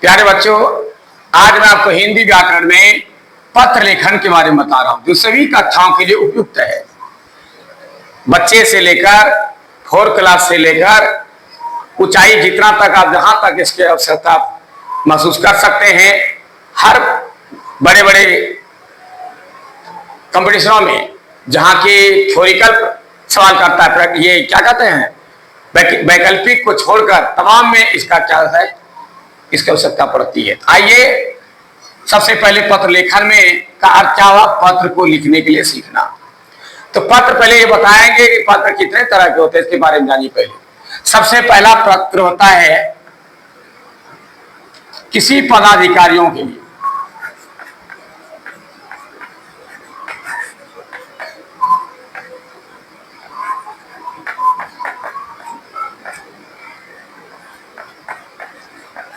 प्यारे बच्चों, आज मैं आपको हिंदी व्याकरण में पत्र लेखन के बारे में बता रहा हूं जो सभी कक्षाओं के लिए उपयुक्त है। बच्चे से लेकर 4 क्लास से लेकर ऊंचाई जितना तक आप जहां तक इसकी आवश्यकता महसूस कर सकते हैं, हर बड़े बड़े कंपटीशनों में जहां की थ्योरिकल सवाल करता है, ये क्या कहते हैं, वैकल्पिक को छोड़कर तमाम में इसका क्या है, इसकी आवश्यकता पड़ती है। आइए सबसे पहले पत्र लेखन में का अर्थ क्या हुआ, पत्र को लिखने के लिए सीखना। तो पत्र पहले ये बताएंगे कि पत्र कितने तरह के होते हैं, इसके बारे में जानिए। पहले सबसे पहला पत्र होता है किसी पदाधिकारियों के लिए।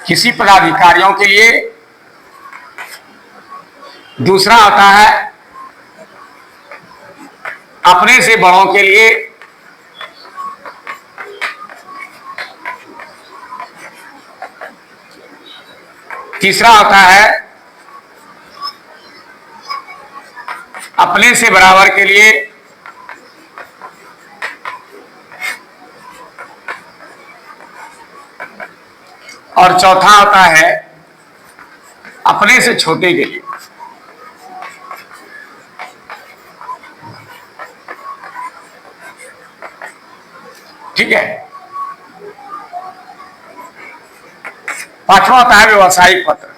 किसी पदाधिकारियों के लिए। दूसरा आता है अपने से बड़ों के लिए। तीसरा आता है अपने से बराबर के लिए। और चौथा आता है अपने से छोटे के लिए। ठीक है। पांचवा आता है व्यवसायिक पत्र।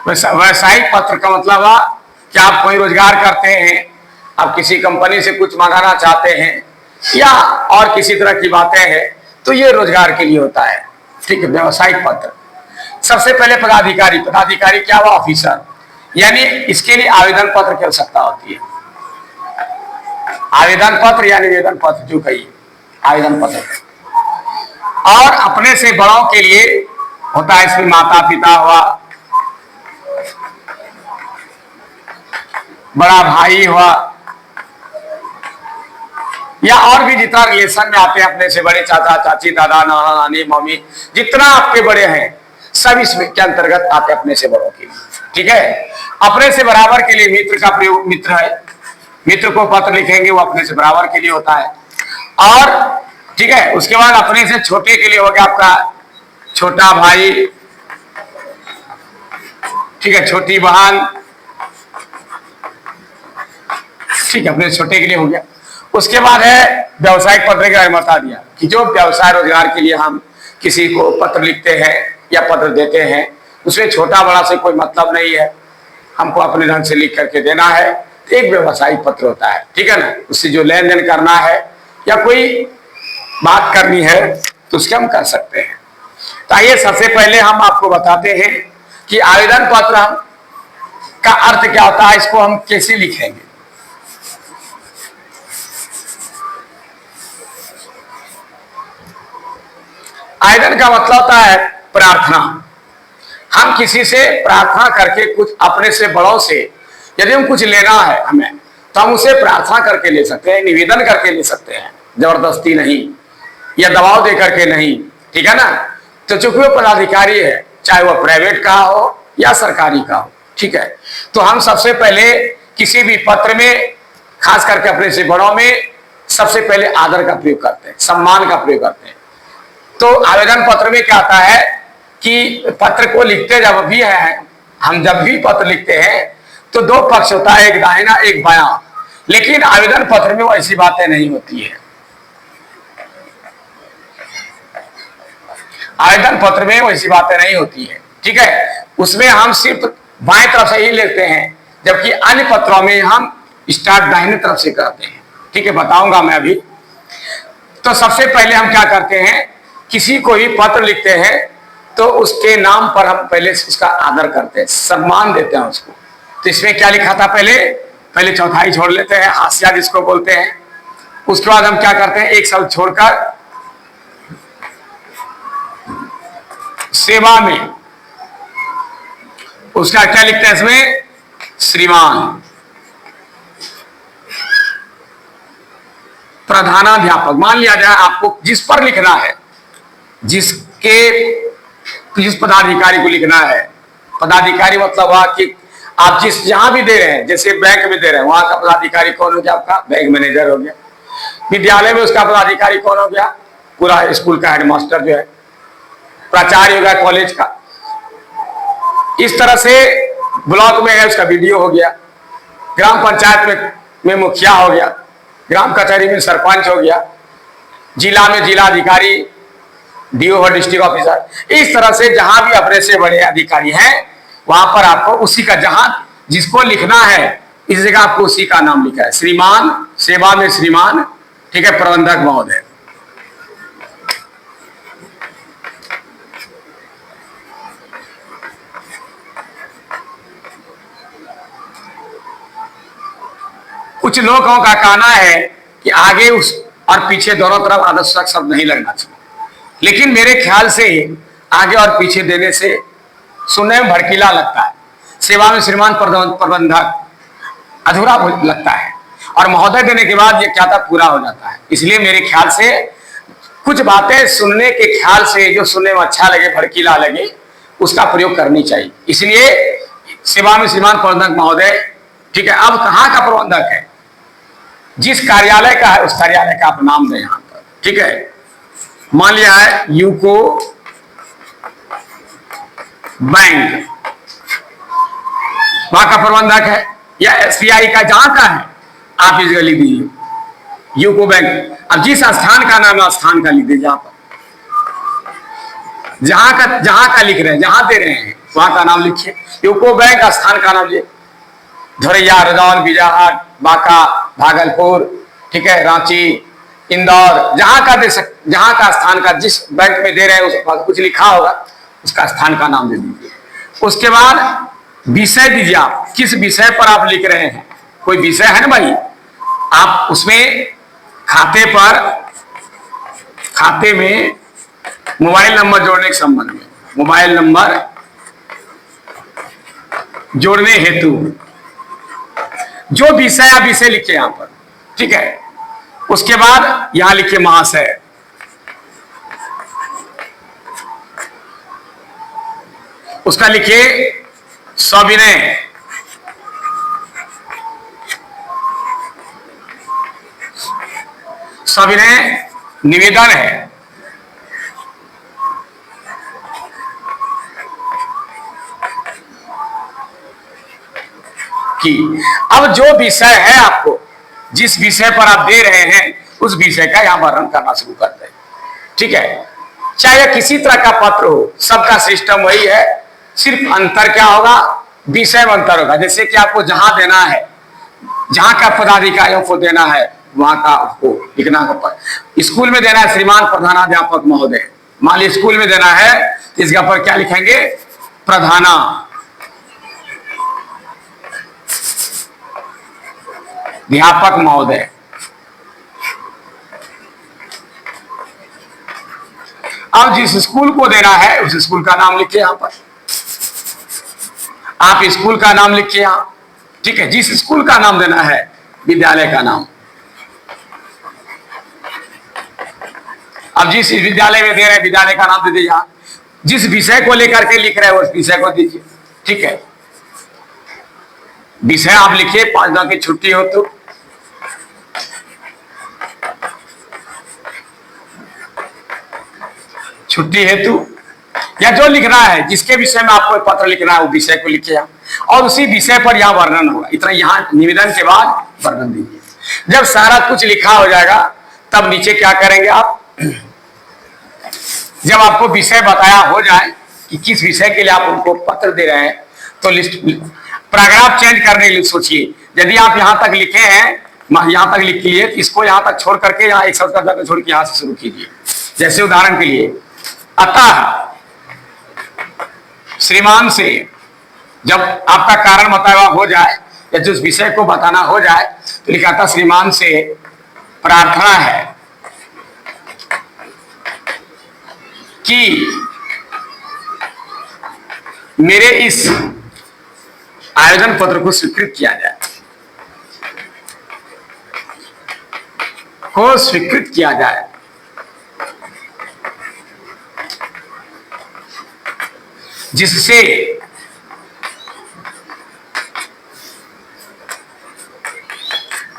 व्यवसायिक पत्र का मतलब है कि आप कोई रोजगार करते हैं, आप किसी कंपनी से कुछ मंगाना चाहते हैं या और किसी तरह की बातें हैं, तो ये रोजगार के लिए होता है। ठीक है। व्यवसायिक पत्र सबसे पहले पदाधिकारी। पदाधिकारी क्या हुआ, ऑफिसर, यानी इसके लिए आवेदन पत्र की आवश्यकता होती है। आवेदन पत्र या निवेदन पत्र जो कहिए, आवेदन पत्र। और अपने से बड़ों के लिए होता है, इसमें माता पिता हुआ, बड़ा भाई हुआ, या और भी जितना रिलेशन में आते हैं अपने से बड़े, चाचा चाची, दादा नाना नानी, मम्मी, जितना आपके बड़े हैं सब इसमें के अंतर्गत आते हैं, अपने से बड़ों के लिए। ठीक है। अपने से बराबर के लिए मित्र का प्रयोग, मित्र है, मित्र को पत्र लिखेंगे, वो अपने से बराबर के लिए होता है। और ठीक है, उसके बाद अपने से छोटे के लिए हो गया आपका छोटा भाई, ठीक है, छोटी बहन, ठीक है, अपने छोटे के लिए हो गया। उसके बाद है व्यवसायिक पत्र के बारे में बता दिया कि जो व्यवसाय रोजगार के लिए हम किसी को पत्र लिखते हैं या पत्र देते हैं, उसमें छोटा बड़ा से कोई मतलब नहीं है, हमको अपने ढंग से लिख करके देना है, तो एक व्यवसायिक पत्र होता है। ठीक है ना। उससे जो लेन देन करना है या कोई बात करनी है तो उसके हम कर सकते हैं। तो आइए सबसे पहले हम आपको बताते हैं कि आवेदन पत्र का अर्थ क्या होता है, इसको हम कैसे लिखेंगे। आवेदन का मतलब होता है प्रार्थना। हम किसी से प्रार्थना करके कुछ, अपने से बड़ों से यदि हम कुछ लेना है हमें, तो हम उसे प्रार्थना करके ले सकते हैं, निवेदन करके ले सकते हैं, जबरदस्ती नहीं या दबाव दे करके नहीं। ठीक है ना। तो चूंकि वो पदाधिकारी है, चाहे वह प्राइवेट का हो या सरकारी का हो। ठीक है। तो हम सबसे पहले किसी भी पत्र में, खास करके अपने से बड़ों में, सबसे पहले आदर का प्रयोग करते हैं, सम्मान का प्रयोग करते हैं। तो आवेदन पत्र में क्या आता है कि पत्र को लिखते जब भी है, हम जब भी पत्र लिखते हैं तो 2 पक्ष होता है, एक दाहिना एक बायां। लेकिन आवेदन पत्र में ऐसी बातें नहीं होती है। आवेदन पत्र में वैसी बातें नहीं होती है। ठीक है। उसमें हम सिर्फ बाएं तरफ से ही लिखते हैं, जबकि अन्य पत्रों में हम स्टार्ट दाहिने तरफ से करते हैं। ठीक है, बताऊंगा मैं अभी। तो सबसे पहले हम क्या करते हैं, किसी को भी पत्र लिखते हैं तो उसके नाम पर हम पहले उसका आदर करते हैं, सम्मान देते हैं उसको। तो इसमें क्या लिखा था, पहले चौथाई छोड़ लेते हैं, हाशिया जिसको बोलते हैं। उसके बाद हम क्या करते हैं, एक शब्द छोड़कर सेवा में उसका क्या लिखते हैं, इसमें श्रीमान। प्रधानाध्यापक, मान लिया जाए आपको जिस पर लिखना है, जिस पदाधिकारी को लिखना है। पदाधिकारी मतलब हुआ कि आप जहां भी दे रहे हैं, जैसे बैंक में दे रहे हैं, वहां का पदाधिकारी कौन हो गया? आपका बैंक मैनेजर हो गया। विद्यालय में उसका पदाधिकारी कौन हो गया? पूरा स्कूल का हेडमास्टर जो है, प्राचार्य हो गया कॉलेज का। इस तरह से ब्लॉक में है उसका बीडीओ हो गया, ग्राम पंचायत में मुखिया हो गया, ग्राम कचहरी में सरपंच हो गया, जिला में जिलाधिकारी, डीओ और डिस्ट्रिक्ट ऑफिसर। इस तरह से जहां भी अपने से बड़े अधिकारी हैं, वहां पर आपको उसी का, जहां जिसको लिखना है इस जगह आपको उसी का नाम लिखा है। श्रीमान, सेवा में श्रीमान, ठीक है, प्रबंधक महोदय। कुछ लोगों का कहना है कि आगे उस और पीछे दोनों तरफ आवश्यक शब्द नहीं लगना चाहिए, लेकिन मेरे ख्याल से आगे और पीछे देने से सुनने में भड़कीला लगता है। सेवा में श्रीमान प्रबंधक अधूरा लगता है, और महोदय देने के बाद ये क्या था, पूरा हो जाता है। इसलिए मेरे ख्याल से कुछ बातें सुनने के ख्याल से जो सुनने में अच्छा लगे, भड़कीला लगे, उसका प्रयोग करनी चाहिए। इसलिए सेवा में श्रीमान प्रबंधक महोदय, ठीक है। अब कहाँ का प्रबंधक है? जिस कार्यालय का है उस कार्यालय का आप नाम दें यहां पर, ठीक है। मान लिया है यूको बैंक, वहां का प्रबंधक है, या एसबीआई का जहां का है, आप इस जगह लिख दीजिए यूको बैंक। अब जिस स्थान का नाम है स्थान का लिख दीजिए, जहां पर जहां का लिख रहे हैं, जहां दे रहे हैं वहां का नाम लिखिए। यूको बैंक स्थान का नाम लिखिए, धोरैया, रजौन, बीजाहाट, बांका, भागलपुर, ठीक है, रांची, इंदौर, जहां का स्थान का, जिस बैंक में दे रहे हैं उस कुछ लिखा होगा, उसका स्थान का नाम दे दीजिए। उसके बाद विषय दीजिए, आप किस विषय पर आप लिख रहे हैं। कोई विषय है ना भाई, आप उसमें खाते में मोबाइल नंबर जोड़ने के संबंध में, मोबाइल नंबर जोड़ने हेतु जो विषय, आप विषय लिखे यहां पर, ठीक है। उसके बाद यहां लिखे महाशय, उसका लिखिए सविनय, सविनय निवेदन है कि अब जो विषय है, आपको जिस विषय पर आप दे रहे हैं उस विषय का यहां वर्णन करना शुरू करते हैं, ठीक है। चाहे किसी तरह का पत्र हो, सबका सिस्टम वही है, सिर्फ अंतर क्या होगा, विषय में अंतर होगा। जैसे कि आपको जहां देना है, जहां का पदाधिकारियों को देना है, वहां का आपको लिखना होगा। स्कूल में देना है श्रीमान प्रधानाध्यापक महोदय, मान लीजिए स्कूल में देना है, इस जगह पर क्या लिखेंगे, प्रधाना अध्यापक महोदय। अब जिस स्कूल को देना है उस स्कूल का नाम लिखिए यहां पर, आप स्कूल का नाम लिखिए यहां, ठीक है। जिस स्कूल का नाम देना है, विद्यालय का नाम। अब जिस विद्यालय में दे रहे हैं, विद्यालय का नाम दे दीजिए। जिस विषय को लेकर के लिख रहे हैं उस विषय को दीजिए, ठीक है। विषय आप लिखिए, 5 दिन की छुट्टी हो तो, छुट्टी हेतु, या जो लिखना है, जिसके विषय में आपको पत्र लिखना है वो विषय को लिखिए, और उसी विषय पर यहाँ वर्णन होगा। इतना यहाँ निवेदन के बाद वर्णन दीजिए। जब सारा कुछ लिखा हो जाएगा तब नीचे क्या करेंगे आप, जब आपको विषय बताया हो जाए कि किस विषय के लिए आप उनको पत्र दे रहे हैं, तो लिस्ट पैराग्राफ चेंज करने के लिए सोचिए। यदि आप यहाँ तक लिखे हैं, यहाँ तक लिख लिए, इसको यहाँ तक छोड़ करके यहाँ एक शब्द का छोड़ के यहाँ से शुरू कीजिए। जैसे उदाहरण के लिए, अतः श्रीमान से जब आपका कारण बताया हो जाए या जिस विषय को बताना हो जाए, तो लिखा था श्रीमान से प्रार्थना है कि मेरे इस आयोजन पत्र को स्वीकृत किया जाए। को को स्वीकृत किया जाए। जिससे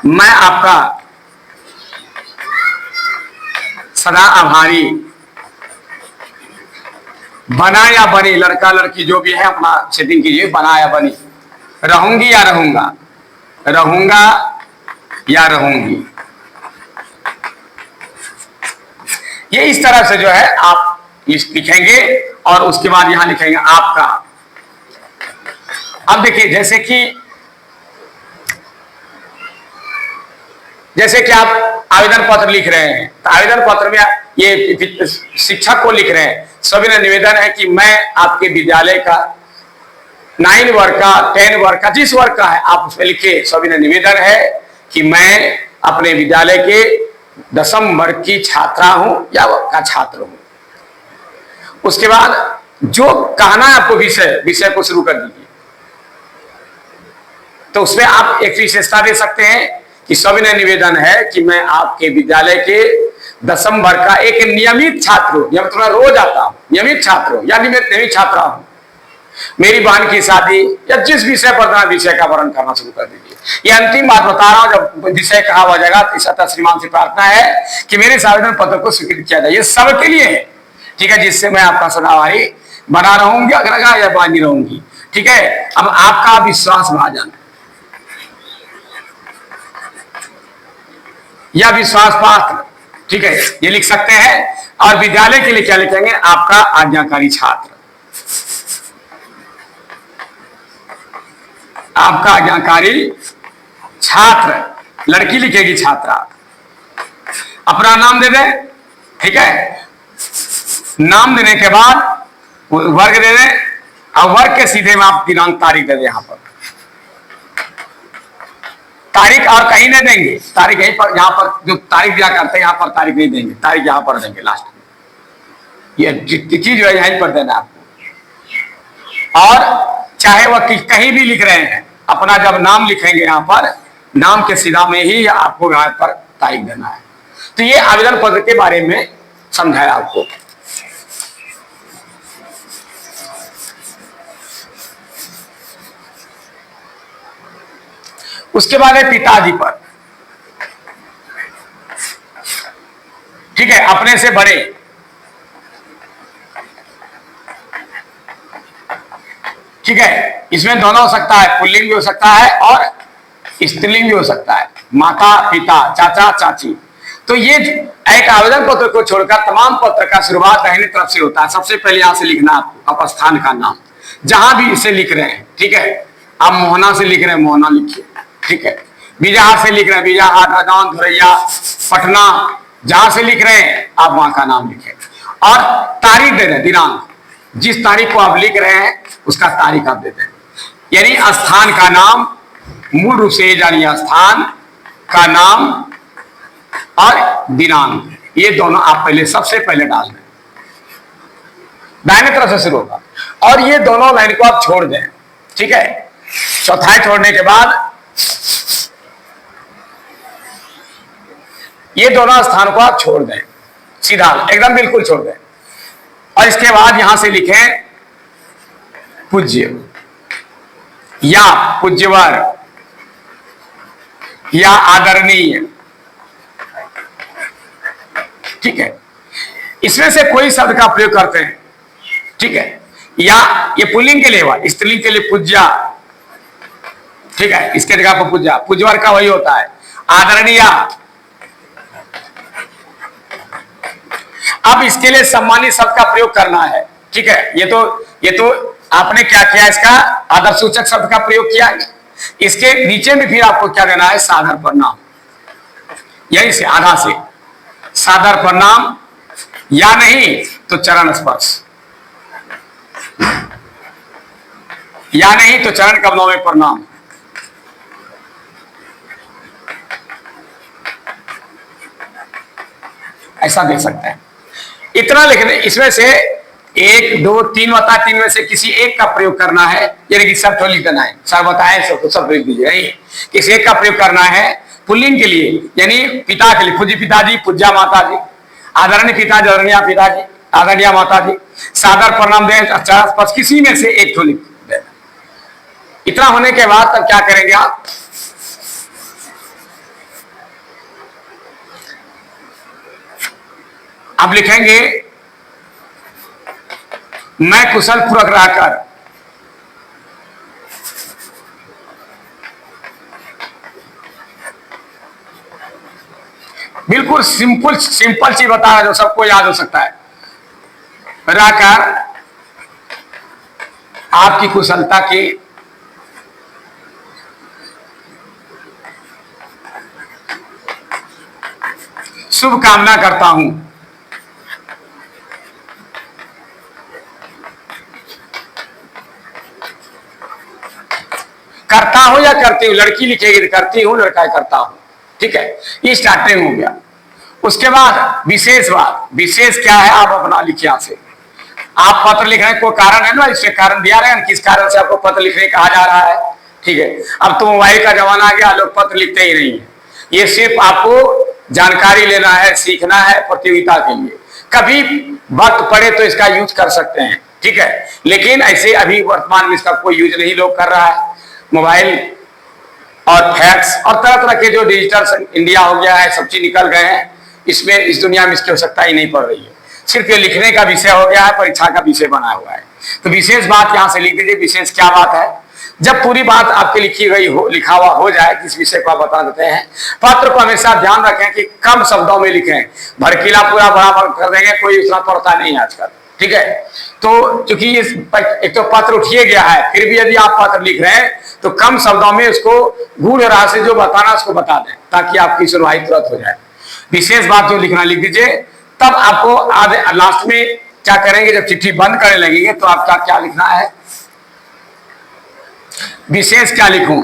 मैं आपका सदा आभारी बना या बनी, लड़का लड़की जो भी है अपना सेटिंग कीजिए, बना या बनी, रहूंगी या रहूंगा, रहूंगा या रहूंगी। ये इस तरह से जो है आप लिखेंगे और उसके बाद यहां लिखेंगे आपका। अब देखिए जैसे कि आप आवेदन पत्र लिख रहे हैं, तो आवेदन पत्र में ये शिक्षक को लिख रहे हैं, सविनय निवेदन है कि मैं आपके विद्यालय का 9 वर्ग का 10 वर्ग का जिस वर्ग का है आप उसमें लिखिए, सविनय निवेदन है कि मैं अपने विद्यालय के 10वीं वर्ग की छात्रा हूं या का छात्र हूं। उसके बाद जो कहना है आपको विषय को शुरू कर दीजिए। तो उसमें आप एक विशेषता दे सकते हैं कि सविनय निवेदन है कि मैं आपके विद्यालय के 10वीं वर्ग का एक नियमित छात्र हूं, या मैं रोज आता हूं, नियमित छात्र हूं या नियमित छात्रा हूं। मेरी बहन की शादी या जिस विषय पर विषय का वर्णन करना शुरू कर दीजिए। ये अंतिम बात बता रहा हूं, जब विषय कहा हो जाएगा तो सतत श्रीमान से प्रार्थना है कि मेरे आवेदन पत्र को स्वीकृत किया जाए। ये सबके लिए है, ठीक है, जिससे मैं आपका सदाभारी बना रहूंगी अगर या बानी रहूंगी। ठीक है, अब आपका विश्वास भाजन या विश्वास पात्र, ठीक है, ये लिख सकते हैं। और विद्यालय के लिए क्या लिखेंगे, आपका आज्ञाकारी छात्र, आपका आज्ञाकारी छात्र, लड़की लिखेगी छात्रा, अपना नाम दे दें, ठीक है। नाम देने के बाद वर्ग दे दें और वर्ग के सीधे में आप दिनांक तारीख दे दें। यहां पर तारीख और कहीं नहीं देंगे, तारीख यहीं पर, यहां पर जो तारीख दिया करते हैं यहां पर तारीख नहीं देंगे, तारीख यहां पर देंगे लास्ट में। ये चीज जो है यहीं पर देना आपको। और चाहे वह कहीं भी लिख रहे हैं, अपना जब नाम लिखेंगे यहां पर, नाम के सीधा में ही आपको यहां पर तारीख देना है। तो ये आवेदन पत्र के बारे में समझाया आपको। उसके बाद है पिताजी पर, ठीक है, अपने से बड़े, ठीक है। इसमें दोनों हो सकता है, पुल्लिंग भी हो सकता है और स्त्रीलिंग भी हो सकता है, माता पिता चाचा चाची। तो ये एक आवेदन पत्र को छोड़कर तमाम पत्र का शुरुआत दाहिनी तरफ से होता है। सबसे पहले यहां से लिखना आपको अपना स्थान का नाम, जहां भी इसे लिख रहे हैं, ठीक है। आप मोहना से लिख रहे हैं, मोहना लिखिए, ठीक है। बीजाहाट से लिख रहे हैं, बीजाहाट, राजौंद, धोरैया, पटना, जहां से लिख रहे हैं आप वहां का नाम लिखें और तारीख दे दें, दिनांक, जिस तारीख को आप लिख रहे हैं उसका तारीख आप दे दें। यानी स्थान का नाम, मूल रूप से जानिए स्थान का नाम और दिनांक, ये दोनों आप पहले सबसे पहले डाल दें, दाहिने तरफ से शुरू होगा। और ये दोनों लाइन को आप छोड़ दें, ठीक है। चौथाई छोड़ने के बाद ये दोनों स्थान को आप छोड़ दें, सीधा एकदम बिल्कुल छोड़ दें। और इसके बाद यहां से लिखें पूज्य या पूज्यवर या आदरणीय, ठीक है। इसमें से कोई शब्द का प्रयोग करते हैं, ठीक है। या ये पुल्लिंग के लिए हुआ, स्त्रीलिंग के लिए पूज्या, ठीक है, इसके जगह पर पूज्या, पूज्यवर का वही होता है। आदरणीय, अब इसके लिए सम्मानित शब्द का प्रयोग करना है, ठीक है। ये तो आपने क्या किया, इसका आदर सूचक शब्द का प्रयोग किया। इसके नीचे में फिर आपको क्या देना है, सादर प्रणाम, यही से आधा से सादर प्रणाम, या नहीं तो चरण स्पर्श, या नहीं तो चरण कमलों में प्रणाम। ऐसा देख सकते हैं। इतना लिखने, इसमें से 1 2 3 बता 3 में से किसी एक का प्रयोग करना है, यानी कि सब तो लिख देना है, सर बताए सब तो सब लिख दीजिए, किसी एक का प्रयोग करना है। पुल्लिंग के लिए, यानी पिता के लिए, पूज्य पिताजी, पूज्या माता जी, आदरणीय पिताजी, आदरणीय पिताजी, आदरणीय माता जी, सादर प्रणाम दें। अच्छा, बस किसी में से एक ठो लिख देना। इतना होने के बाद तब क्या करेंगे आप, अब लिखेंगे मैं कुशल पूर्वक रहकर बिल्कुल सिंपल सिंपल चीज बताया जो सबको याद हो सकता है। रहकर आपकी कुशलता की शुभकामना करता हूं। करता हूं या करती हूं, लड़की लिखेगी तो करती हूं, लड़का करता हूं। ठीक है, ये स्टार्टिंग हो गया। उसके बाद विशेष बात, विशेष क्या है आप अपना लिखिए। यहां से आप पत्र लिख रहे हैं, कोई कारण है ना, इससे कारण दिया रहे हैं किस कारण से आपको पत्र लिखने कहा जा रहा है। ठीक है, अब तो मोबाइल का जमाना आ गया, लोग पत्र लिखते ही नहीं है। ये सिर्फ आपको जानकारी लेना है, सीखना है प्रतियोगिता के लिए। कभी वक्त पड़े तो इसका यूज कर सकते हैं। ठीक है, लेकिन ऐसे अभी वर्तमान में इसका कोई यूज नहीं लोग कर रहा है। मोबाइल और फैक्स और तरह तरह के जो डिजिटल इंडिया हो गया है, सब चीज निकल गए हैं, इसमें इस दुनिया में इसकी आवश्यकता ही नहीं पड़ रही है। सिर्फ ये लिखने का विषय हो गया है, परीक्षा का विषय बना हुआ है। तो विशेष बात यहां से लिख दीजिए। विशेष क्या बात है, जब पूरी बात आपकी लिखी गई हो, लिखा हुआ हो जाए, किस विषय को आप बता देते हैं। पत्र को हमेशा ध्यान रखें कि कम शब्दों में लिखें। भड़कीला पूरा बराबर कर देंगे, कोई उतना पढ़ता नहीं आजकल। ठीक है, तो चूंकि एक तो पत्र उठिए गया है, फिर भी यदि आप पत्र लिख रहे हैं तो कम शब्दों में उसको गूढ़ रहस्य जो बताना उसको बता दें, ताकि आपकी सुनवाई तुरंत हो जाए। विशेष बात जो लिखना लिख दीजिए। तब आपको आधे लास्ट में क्या करेंगे, जब चिट्ठी बंद करने लगेंगे तो आपका क्या लिखना है, विशेष क्या लिखूं,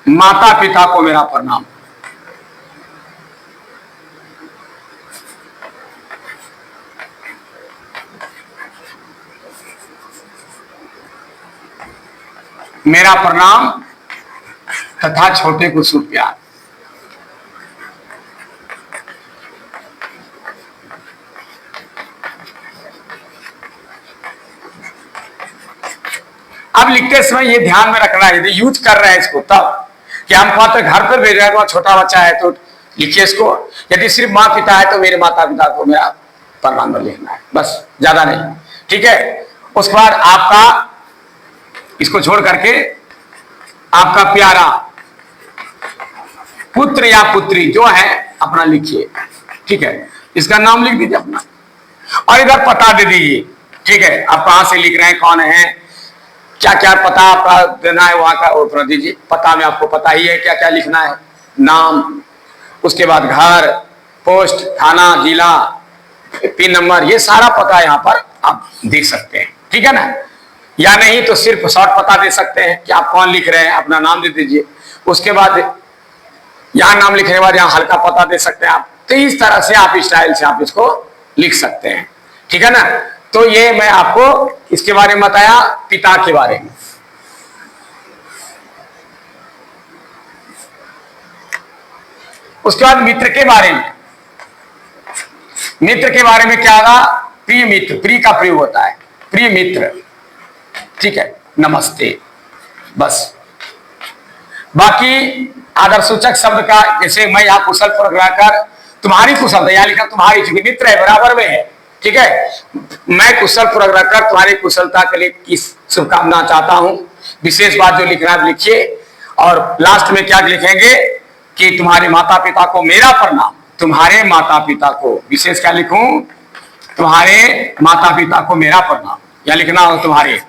माता पिता को मेरा प्रणाम। मेरा प्रणाम तथा छोटे को शुभ प्यार। अब लिखते समय ये ध्यान में रखना है, यदि यूज कर रहे हैं इसको तब कि हम पत्र घर पर भेज रहे हैं, छोटा बच्चा है तो लिखिए इसको। यदि सिर्फ माँ पिता है तो मेरे माता पिता को मेरा प्रणाम लिखना है, बस, ज्यादा नहीं। ठीक है, उसके बाद आपका इसको छोड़ करके आपका प्यारा पुत्र या पुत्री जो है अपना लिखिए। ठीक है, इसका नाम लिख दीजिए अपना और इधर पता दे दीजिए। ठीक है, आप कहां से लिख रहे हैं, कौन है, क्या क्या पता आपका देना है वहां का वो दीजिए। पता में आपको पता ही है क्या क्या लिखना है, नाम, उसके बाद घर, पोस्ट, थाना, जिला, पिन नंबर, ये सारा पता यहाँ पर आप देख सकते हैं। ठीक है ना, या नहीं तो सिर्फ शॉर्ट पता दे सकते हैं कि आप कौन लिख रहे हैं, अपना नाम दे दीजिए। उसके बाद यहाँ नाम लिखने के बाद यहाँ हल्का पता दे सकते हैं आप। तो इस तरह से आप स्टाइल से आप इसको लिख सकते हैं। ठीक है ना, तो ये मैं आपको इसके बारे में बताया, पिता के बारे में। उसके बाद मित्र के बारे में, मित्र के बारे में क्या होगा, प्रिय मित्र, प्रिय का प्रयोग होता है, प्रिय मित्र। ठीक है, नमस्ते, बस। बाकी आदर सूचक शब्द का, जैसे मैं यहाँ कुशल पूर्वक कर, तुम्हारी कुशलता, यहाँ लिखा तुम्हारी, चूंकि मित्र है बराबर में है। ठीक है, मैं कुशल पूर्वक कर तुम्हारी कुशलता के लिए की शुभकामना चाहता हूं। विशेष बात जो लिखना है लिखिए। और लास्ट में क्या लिखेंगे कि तुम्हारे माता पिता को मेरा प्रणाम। तुम्हारे माता पिता को, विशेष क्या लिखूं, तुम्हारे माता पिता को मेरा प्रणाम, या लिखना हो तुम्हारे।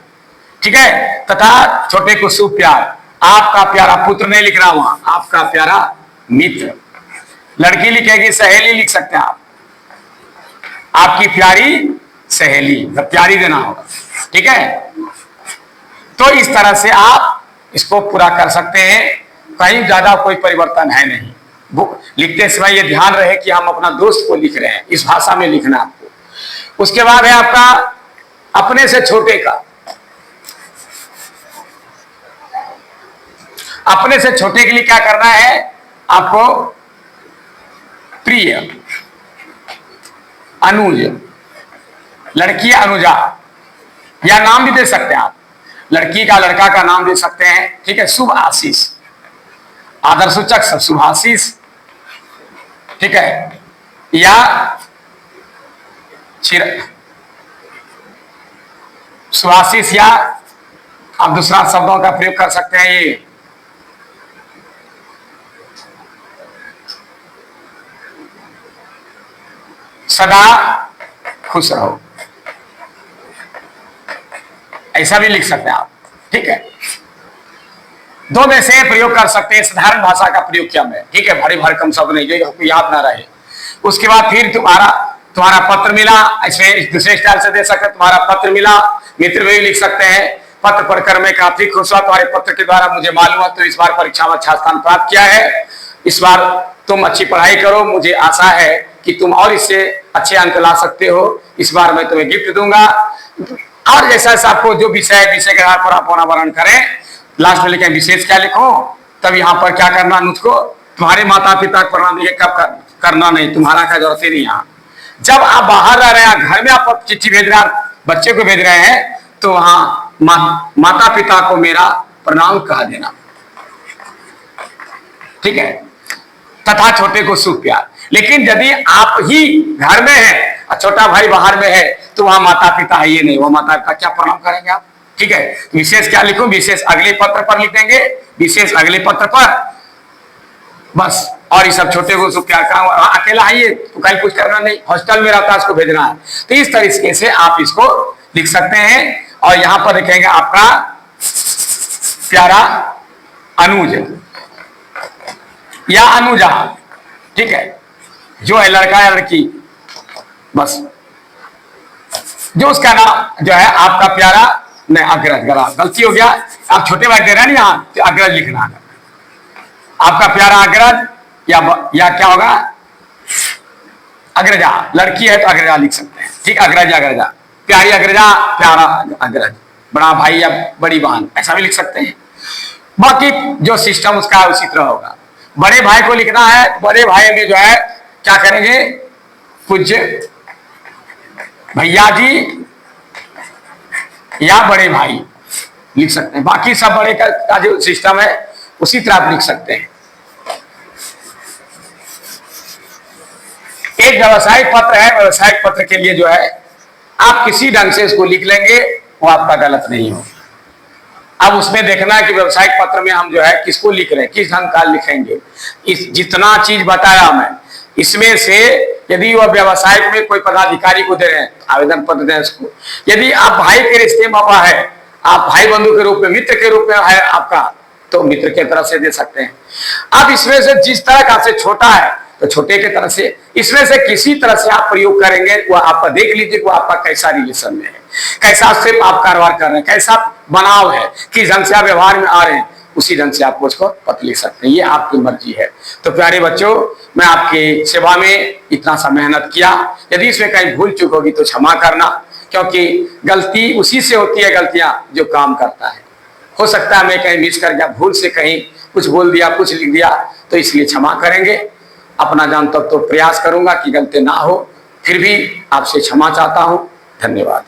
ठीक है, तथा छोटे को शुभ प्यार। आपका प्यारा पुत्र नहीं लिखना वहां, आपका प्यारा मित्र। लड़की लिखेगी सहेली, लिख सकते हैं आप, आपकी प्यारी सहेली, प्यारी देना होगा। ठीक है, तो इस तरह से आप इसको पूरा कर सकते हैं। कहीं ज्यादा कोई परिवर्तन है नहीं। बुक लिखते समय ये ध्यान रहे कि हम अपना दोस्त को लिख रहे हैं, इस भाषा में लिखना आपको। उसके बाद है आपका अपने से छोटे का, अपने से छोटे के लिए क्या करना है आपको? प्रिय, अनुज, लड़की अनुजा, या नाम भी दे सकते हैं आप, लड़की का लड़का का नाम दे सकते हैं, ठीक है। शुभ आशीष, आदर्शसूचक शुभाशीष, ठीक है। या शुभाशीष, या आप दूसरा शब्दों का प्रयोग कर सकते हैं, ये सदा खुश रहो, ऐसा भी लिख सकते हैं आप, ठीक है। दो में से प्रयोग कर सकते हैं, साधारण भाषा का प्रयोग किया मैं, ठीक है। भारी भरकम शब्द नहीं जो आपको याद ना रहे। उसके बाद फिर तुम्हारा पत्र मिला, ऐसे दूसरे स्टाइल से दे सकते हैं। तुम्हारा पत्र मिला, मित्र भी लिख सकते हैं। पत्र पढ़कर मैं काफी खुश हुआ, तुम्हारे पत्र के द्वारा मुझे मालूम हुआ तो इस बार परीक्षा में अच्छा स्थान प्राप्त किया है। इस बार तुम अच्छी पढ़ाई करो, मुझे आशा है कि तुम और इससे अच्छे अंक ला सकते हो। इस बार मैं तुम्हें गिफ्ट दूंगा। और जैसा आपको जो विषय के आधार पर आप अनावरण करें, लास्ट में लिखें विशेष क्या लिखो, तब यहाँ पर क्या करना, मुझको तुम्हारे माता पिता को प्रणाम लिखे, कब करना नहीं, तुम्हारा का जरूरत ही नहीं। यहाँ जब आप बाहर रह रहे हैं, घर में आप चिट्ठी भेज रहे हैं, बच्चे को भेज रहे हैं, तो वहां माता पिता को मेरा प्रणाम कह देना, ठीक है। तथा छोटे को शुभ प्यार। लेकिन यदि आप ही घर में हैं और छोटा भाई बाहर में है, तो वहां माता पिता है ये नहीं, वो माता पिता क्या प्रणाम करेंगे आप, ठीक है। विशेष क्या लिखूं, विशेष अगले पत्र पर लिख देंगे, विशेष अगले पत्र पर, बस। और ये सब छोटे को शुभ प्यार का, अकेला है ये तो कहीं कुछ करना नहीं, हॉस्टल में रहता है, उसको भेजना है। तो इस तरीके से आप इसको लिख सकते हैं। और यहां पर लिखेंगे आपका प्यारा अनुज या अनुजा, ठीक है। जो है लड़का या लड़की, बस जो उसका नाम जो है आपका प्यारा, नहीं अग्रज, गलती हो गया, आप छोटे भाई दे रहे हैं ना यहाँ, तो अग्रज लिखना है आपका प्यारा अग्रज, या क्या होगा अग्रजा, लड़की है तो अग्रजा लिख सकते हैं, ठीक। अग्रज अग्रजा, प्यारी अग्रजा, प्यारा अग्रज, बड़ा भाई या बड़ी बहन, ऐसा भी लिख सकते हैं। बाकी जो सिस्टम उसका है उसी तरह होगा। बड़े भाई को लिखना है, बड़े भाई में जो है क्या करेंगे, पूज्य भैया जी या बड़े भाई लिख सकते हैं। बाकी सब बड़े का जो सिस्टम है उसी तरह आप लिख सकते हैं। एक व्यवसायिक पत्र है, व्यवसायिक पत्र के लिए जो है आप किसी ढंग से इसको लिख लेंगे, वो आपका गलत नहीं हो। अब उसमें देखना है कि व्यवसायिक पत्र में हम जो है किसको लिख रहे हैं, किस ढंग का लिखेंगे। इस जितना चीज बताया मैं, इसमें से यदि वह व्यवसायिक में कोई पदाधिकारी को दे रहे हैं, आवेदन पत्र दें उसको। यदि आप भाई के रिश्ते में है, आप भाई बंधु के रूप में, मित्र के रूप में है आपका, तो मित्र के तरफ से दे सकते हैं। अब इसमें से जिस तरह का से छोटा है तो छोटे के तरफ से, इसमें से किसी तरह से आप प्रयोग करेंगे, वो आपका देख लीजिए वो आपका कैसा रिलेशन में है, कैसा सिर्फ आप कारोबार कर रहे हैं, कैसा बनाव है, किस ढंग से आप व्यवहार में आ रहे हैं, उसी ढंग से आप उसको पत्र लिख सकते हैं। ये आपकी मर्जी है। तो प्यारे बच्चों, मैं आपकी सेवा में इतना सा मेहनत किया, यदि इसमें कहीं भूल चूक होगी तो क्षमा करना, क्योंकि गलती उसी से होती है, गलतियां जो काम करता है। हो सकता है मैं कहीं मिस कर गया, भूल से कहीं कुछ बोल दिया, कुछ लिख दिया, तो इसलिए क्षमा करेंगे। अपना जान तक तो प्रयास करूंगा कि गलती ना हो, फिर भी आपसे क्षमा चाहता हूं। धन्यवाद।